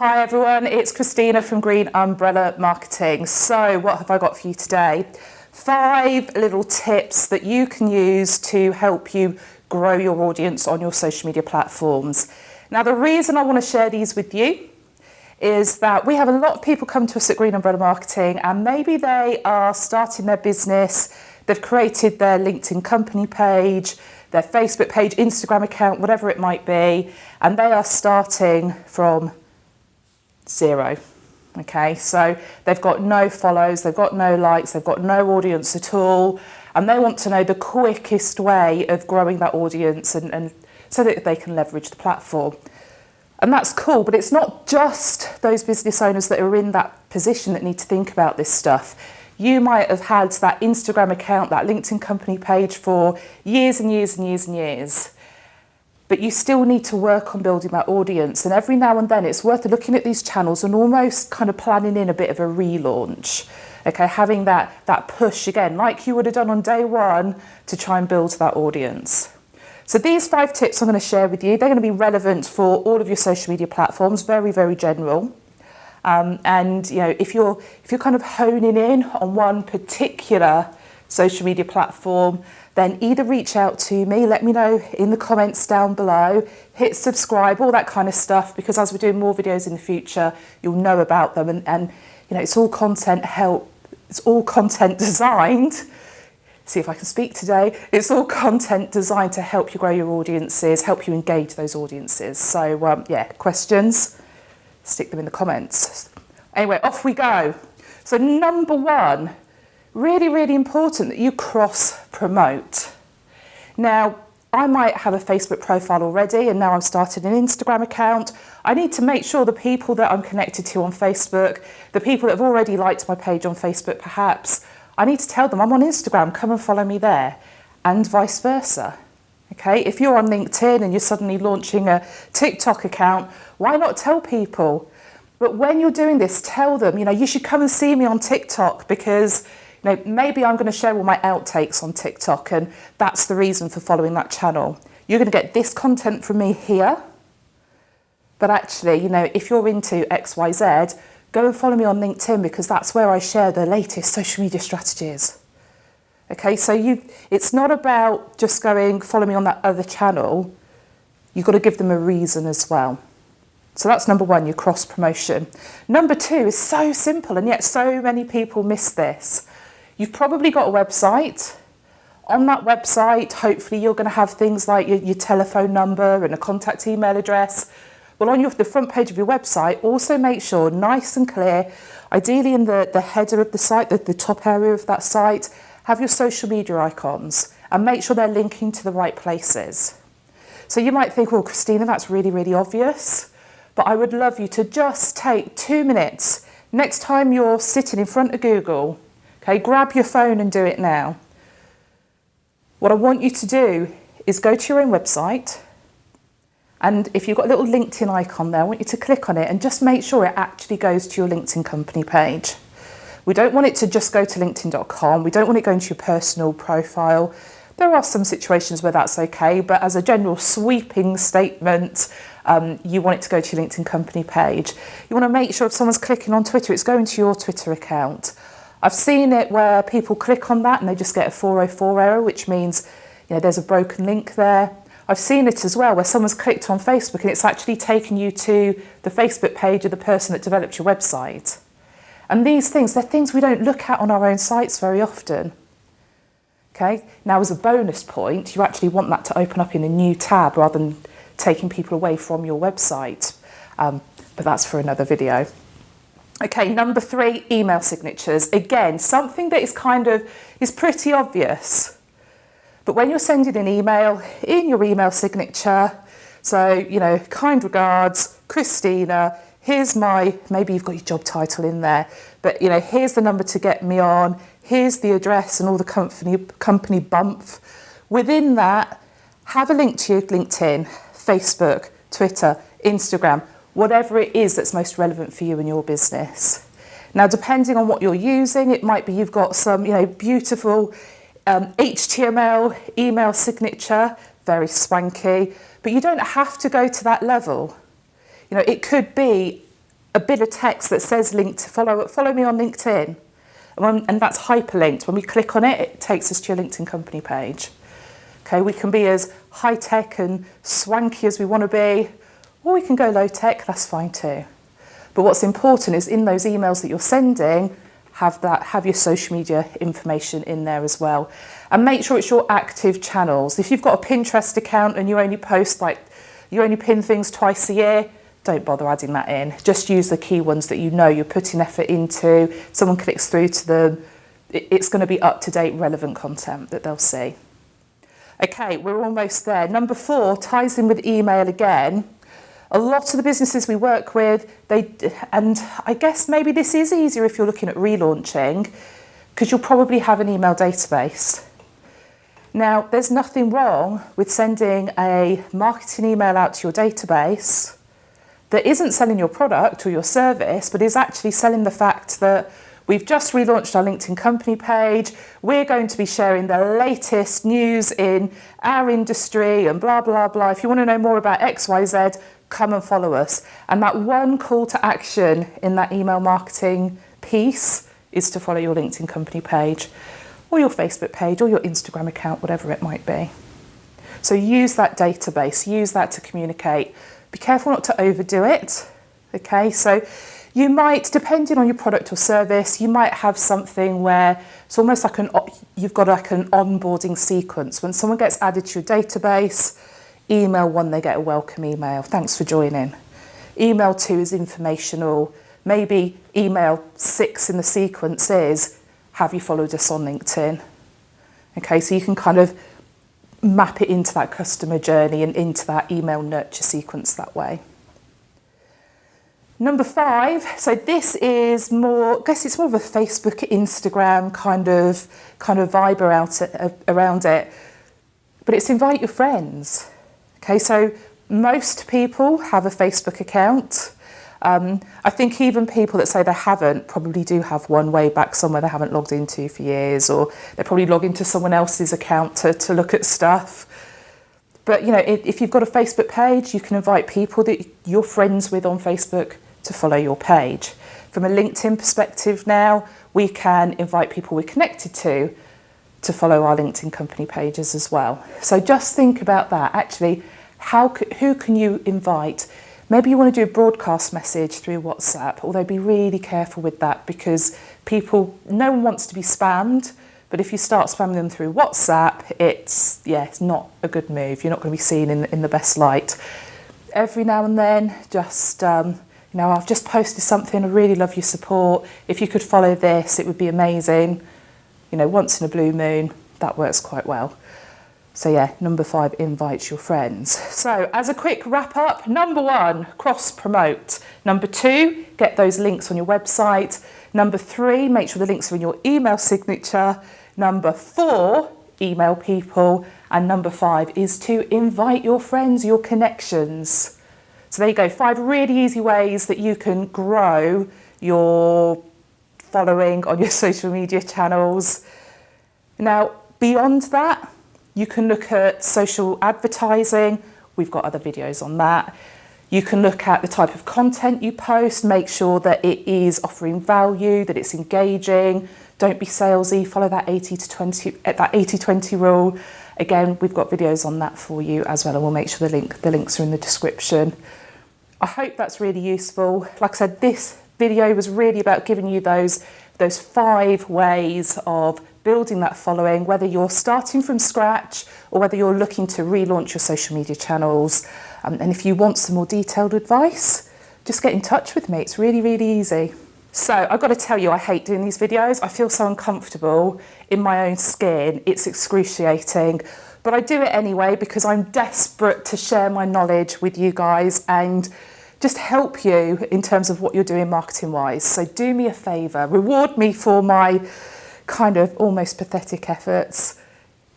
Hi everyone, it's Christina from Green Umbrella Marketing. So what have I got for you today? 5 little tips that you can use to help you grow your audience on your social media platforms. Now the reason I want to share these with you is that we have a lot of people come to us at Green Umbrella Marketing and maybe they are starting their business, they've created their LinkedIn company page, their Facebook page, Instagram account, whatever it might be, and they are starting from 0. Okay, so they've got no follows, they've got no likes, they've got no audience at all, and they want to know the quickest way of growing that audience and so that they can leverage the platform. And that's cool, but it's not just those business owners that are in that position that need to think about this stuff. You might have had that Instagram account, that LinkedIn company page for years and years and years and years. But you still need to work on building that audience. And every now and then it's worth looking at these channels and almost kind of planning in a bit of a relaunch. Okay, having that push again, like you would have done on day one to try and build that audience. So these 5 tips I'm going to share with you, they're going to be relevant for all of your social media platforms, very, very general. And you know, if you're kind of honing in on one particular social media platform, then either reach out to me, let me know in the comments down below, hit subscribe, all that kind of stuff, because as we're doing more videos in the future, you'll know about them. And you know, it's all content designed. See if I can speak today. It's all content designed to help you grow your audiences, help you engage those audiences. So yeah, questions, stick them in the comments. Anyway, off we go. So number 1, really, really important that you cross-promote. Now, I might have a Facebook profile already and now I've started an Instagram account. I need to make sure the people that I'm connected to on Facebook, the people that have already liked my page on Facebook perhaps, I need to tell them I'm on Instagram, come and follow me there, and vice versa. Okay, if you're on LinkedIn and you're suddenly launching a TikTok account, why not tell people? But when you're doing this, tell them, you know, you should come and see me on TikTok because you know, maybe I'm going to share all my outtakes on TikTok and that's the reason for following that channel. You're going to get this content from me here, but actually, you know, if you're into XYZ, go and follow me on LinkedIn because that's where I share the latest social media strategies. Okay, so it's not about just going, follow me on that other channel. You've got to give them a reason as well. So that's number 1, your cross promotion. Number 2 is so simple and yet so many people miss this. You've probably got a website. On that website, hopefully you're going to have things like your telephone number and a contact email address. Well, on the front page of your website, also make sure, nice and clear, ideally in the header of the site, the top area of that site, have your social media icons and make sure they're linking to the right places. So you might think, well, Christina, that's really, really obvious. But I would love you to just take 2 minutes. Next time you're sitting in front of Google, okay, grab your phone and do it now. What I want you to do is go to your own website. And if you've got a little LinkedIn icon there, I want you to click on it and just make sure it actually goes to your LinkedIn company page. We don't want it to just go to linkedin.com. We don't want it going to your personal profile. There are some situations where that's okay, but as a general sweeping statement, you want it to go to your LinkedIn company page. You want to make sure if someone's clicking on Twitter, it's going to your Twitter account. I've seen it where people click on that and they just get a 404 error, which means you know there's a broken link there. I've seen it as well where someone's clicked on Facebook and it's actually taken you to the Facebook page of the person that developed your website. And these things, they're things we don't look at on our own sites very often. Okay, now as a bonus point, you actually want that to open up in a new tab rather than taking people away from your website. But that's for another video. Okay, number 3, email signatures. Again, something that is pretty obvious. But when you're sending an email, in your email signature, so, you know, kind regards, Christina, here's maybe you've got your job title in there, but, you know, here's the number to get me on, here's the address and all the company bump. Within that, have a link to your LinkedIn, Facebook, Twitter, Instagram, whatever it is that's most relevant for you and your business. Now, depending on what you're using, it might be you've got some, you know, beautiful HTML email signature, very swanky, but you don't have to go to that level. You know, it could be a bit of text that says link to follow me on LinkedIn. And that's hyperlinked. When we click on it, it takes us to your LinkedIn company page. Okay, we can be as high-tech and swanky as we want to be, or we can go low-tech, that's fine too. But what's important is in those emails that you're sending, have your social media information in there as well. And make sure it's your active channels. If you've got a Pinterest account and you only pin things twice a year, don't bother adding that in. Just use the key ones that you know you're putting effort into. Someone clicks through to them, it's going to be up-to-date, relevant content that they'll see. Okay, we're almost there. Number 4 ties in with email again. A lot of the businesses we work with, and I guess maybe this is easier if you're looking at relaunching, because you'll probably have an email database. Now, there's nothing wrong with sending a marketing email out to your database that isn't selling your product or your service, but is actually selling the fact that we've just relaunched our LinkedIn company page. We're going to be sharing the latest news in our industry and blah, blah, blah. If you want to know more about X, Y, Z, come and follow us. And that one call to action in that email marketing piece is to follow your LinkedIn company page or your Facebook page or your Instagram account, whatever it might be. So use that database, use that to communicate. Be careful not to overdo it. Okay, so you might, depending on your product or service, you might have something where it's almost like you've got like an onboarding sequence. When someone gets added to your database, email 1, they get a welcome email. Thanks for joining. Email 2 is informational. Maybe email 6 in the sequence is, have you followed us on LinkedIn? Okay, so you can kind of map it into that customer journey and into that email nurture sequence that way. Number 5, so this is more, I guess it's more of a Facebook, Instagram kind of vibe around it, but it's invite your friends. Okay, so most people have a Facebook account. I think even people that say they haven't probably do have one way back somewhere they haven't logged into for years, or they probably log into someone else's account to look at stuff. But you know, if you've got a Facebook page, you can invite people that you're friends with on Facebook to follow your page. From a LinkedIn perspective now, we can invite people we're connected to follow our LinkedIn company pages as well. So just think about that. Actually, who can you invite? Maybe you want to do a broadcast message through WhatsApp, although be really careful with that because no one wants to be spammed, but if you start spamming them through WhatsApp, it's not a good move. You're not going to be seen in the best light. Every now and then, just, I've just posted something, I really love your support. If you could follow this, it would be amazing. Once in a blue moon, that works quite well. So number 5, invite your friends. So as a quick wrap up, number 1, cross promote. Number 2, get those links on your website. Number 3, make sure the links are in your email signature. Number 4, email people. And number 5 is to invite your friends, your connections. So there you go, 5 really easy ways that you can grow your following on your social media channels. Now, beyond that, you can look at social advertising. We've got other videos on that. You can look at the type of content you post, make sure that it is offering value, that it's engaging. Don't be salesy, follow that 80-20 rule. Again, we've got videos on that for you as well, and we'll make sure the links are in the description. I hope that's really useful. Like I said, this video was really about giving you those 5 ways of building that following, whether you're starting from scratch or whether you're looking to relaunch your social media channels. And if you want some more detailed advice, just get in touch with me. It's really, really easy. So I've got to tell you, I hate doing these videos. I feel so uncomfortable in my own skin. It's excruciating. But I do it anyway because I'm desperate to share my knowledge with you guys and just help you in terms of what you're doing marketing-wise. So do me a favour, reward me for my kind of almost pathetic efforts.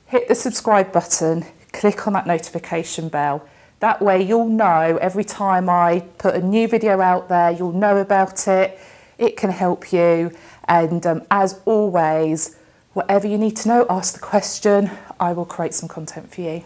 Hit the subscribe button, click on that notification bell. That way you'll know every time I put a new video out there, you'll know about it. It can help you. And as always, whatever you need to know, ask the question. I will create some content for you.